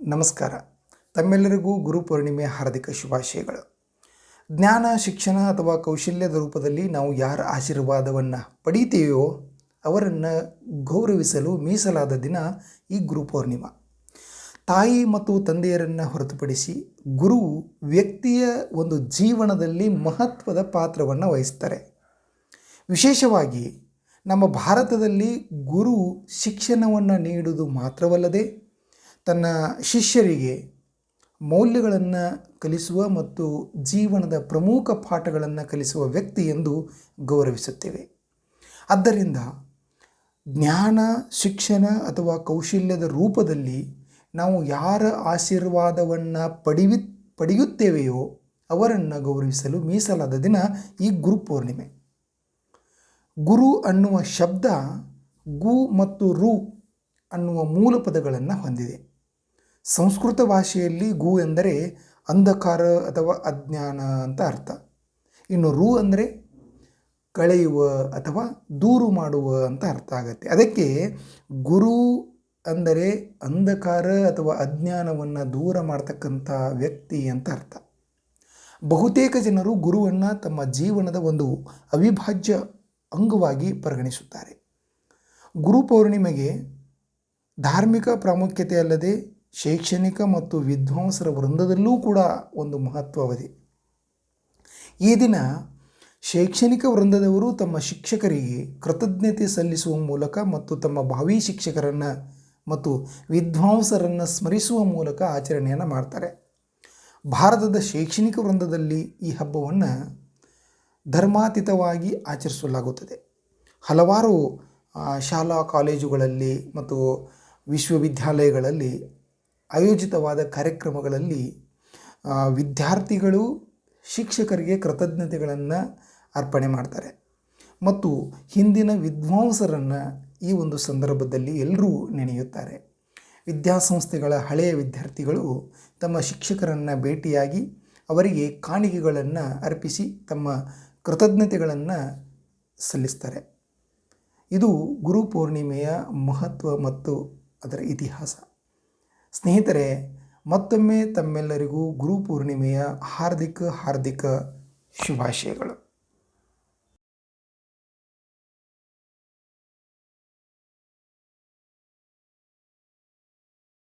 ನಮಸ್ಕಾರ. ತಮ್ಮೆಲ್ಲರಿಗೂ ಗುರುಪೂರ್ಣಿಮೆಯ ಹಾರ್ದಿಕ ಶುಭಾಶಯಗಳು. ಜ್ಞಾನ, ಶಿಕ್ಷಣ ಅಥವಾ ಕೌಶಲ್ಯದ ರೂಪದಲ್ಲಿ ನಾವು ಯಾರ ಆಶೀರ್ವಾದವನ್ನು ಪಡೀತೀವೋ ಅವರನ್ನು ಗೌರವಿಸಲು ಮೀಸಲಾದ ದಿನ ಈ ಗುರುಪೂರ್ಣಿಮಾ. ತಾಯಿ ಮತ್ತು ತಂದೆಯರನ್ನು ಹೊರತುಪಡಿಸಿ ಗುರು ವ್ಯಕ್ತಿಯ ಒಂದು ಜೀವನದಲ್ಲಿ ಮಹತ್ವದ ಪಾತ್ರವನ್ನು ವಹಿಸ್ತಾರೆ. ವಿಶೇಷವಾಗಿ ನಮ್ಮ ಭಾರತದಲ್ಲಿ ಗುರು ಶಿಕ್ಷಣವನ್ನು ನೀಡುವುದು ಮಾತ್ರವಲ್ಲದೆ ತನ್ನ ಶಿಷ್ಯರಿಗೆ ಮೌಲ್ಯಗಳನ್ನು ಕಲಿಸುವ ಮತ್ತು ಜೀವನದ ಪ್ರಮುಖ ಪಾಠಗಳನ್ನು ಕಲಿಸುವ ವ್ಯಕ್ತಿ ಎಂದು ಗೌರವಿಸುತ್ತೇವೆ. ಆದ್ದರಿಂದ ಜ್ಞಾನ, ಶಿಕ್ಷಣ ಅಥವಾ ಕೌಶಲ್ಯದ ರೂಪದಲ್ಲಿ ನಾವು ಯಾರ ಆಶೀರ್ವಾದವನ್ನು ಪಡೆಯುತ್ತೇವೆಯೋ ಅವರನ್ನು ಗೌರವಿಸಲು ಮೀಸಲಾದ ದಿನ ಈ ಗುರುಪೂರ್ಣಿಮೆ. ಗುರು ಅನ್ನುವ ಶಬ್ದ ಗು ಮತ್ತು ರು ಅನ್ನುವ ಮೂಲ ಪದಗಳನ್ನು ಹೊಂದಿದೆ. ಸಂಸ್ಕೃತ ಭಾಷೆಯಲ್ಲಿ ಗು ಎಂದರೆ ಅಂಧಕಾರ ಅಥವಾ ಅಜ್ಞಾನ ಅಂತ ಅರ್ಥ. ಇನ್ನು ರು ಅಂದರೆ ಕಳೆಯುವ ಅಥವಾ ದೂರು ಮಾಡುವ ಅಂತ ಅರ್ಥ ಆಗುತ್ತೆ. ಅದಕ್ಕೆ ಗುರು ಅಂದರೆ ಅಂಧಕಾರ ಅಥವಾ ಅಜ್ಞಾನವನ್ನು ದೂರ ಮಾಡ್ತಕ್ಕಂಥ ವ್ಯಕ್ತಿ ಅಂತ ಅರ್ಥ. ಬಹುತೇಕ ಜನರು ಗುರುವನ್ನು ತಮ್ಮ ಜೀವನದ ಒಂದು ಅವಿಭಾಜ್ಯ ಅಂಗವಾಗಿ ಪರಿಗಣಿಸುತ್ತಾರೆ. ಗುರು ಪೌರ್ಣಿಮೆಗೆ ಧಾರ್ಮಿಕ ಪ್ರಾಮುಖ್ಯತೆ ಅಲ್ಲದೆ ಶೈಕ್ಷಣಿಕ ಮತ್ತು ವಿದ್ವಾಂಸರ ವೃಂದದಲ್ಲೂ ಕೂಡ ಒಂದು ಮಹತ್ವವಿದೆ. ಈ ದಿನ ಶೈಕ್ಷಣಿಕ ವೃಂದದವರು ತಮ್ಮ ಶಿಕ್ಷಕರಿಗೆ ಕೃತಜ್ಞತೆ ಸಲ್ಲಿಸುವ ಮೂಲಕ ಮತ್ತು ತಮ್ಮ ಭಾವಿ ಶಿಕ್ಷಕರನ್ನು ಮತ್ತು ವಿದ್ವಾಂಸರನ್ನು ಸ್ಮರಿಸುವ ಮೂಲಕ ಆಚರಣೆಯನ್ನು ಮಾಡ್ತಾರೆ. ಭಾರತದ ಶೈಕ್ಷಣಿಕ ವೃಂದದಲ್ಲಿ ಈ ಹಬ್ಬವನ್ನು ಧರ್ಮಾತೀತವಾಗಿ ಆಚರಿಸಲಾಗುತ್ತದೆ. ಹಲವಾರು ಶಾಲಾ ಕಾಲೇಜುಗಳಲ್ಲಿ ಮತ್ತು ವಿಶ್ವವಿದ್ಯಾಲಯಗಳಲ್ಲಿ ಆಯೋಜಿತವಾದ ಕಾರ್ಯಕ್ರಮಗಳಲ್ಲಿ ವಿದ್ಯಾರ್ಥಿಗಳು ಶಿಕ್ಷಕರಿಗೆ ಕೃತಜ್ಞತೆಗಳನ್ನು ಅರ್ಪಣೆ ಮಾಡ್ತಾರೆ ಮತ್ತು ಹಿಂದಿನ ವಿದ್ವಾಂಸರನ್ನು ಈ ಒಂದು ಸಂದರ್ಭದಲ್ಲಿ ಎಲ್ಲರೂ ನೆನೆಯುತ್ತಾರೆ. ವಿದ್ಯಾಸಂಸ್ಥೆಗಳ ಹಳೆಯ ವಿದ್ಯಾರ್ಥಿಗಳು ತಮ್ಮ ಶಿಕ್ಷಕರನ್ನು ಭೇಟಿಯಾಗಿ ಅವರಿಗೆ ಕಾಣಿಕೆಗಳನ್ನು ಅರ್ಪಿಸಿ ತಮ್ಮ ಕೃತಜ್ಞತೆಗಳನ್ನು ಸಲ್ಲಿಸ್ತಾರೆ. ಇದು ಗುರುಪೂರ್ಣಿಮೆಯ ಮಹತ್ವ ಮತ್ತು ಅದರ ಇತಿಹಾಸ. ಸ್ನೇಹಿತರೆ, ಮತ್ತೊಮ್ಮೆ ತಮ್ಮೆಲ್ಲರಿಗೂ ಗುರುಪೂರ್ಣಿಮೆಯ ಹಾರ್ದಿಕ ಶುಭಾಶಯಗಳು.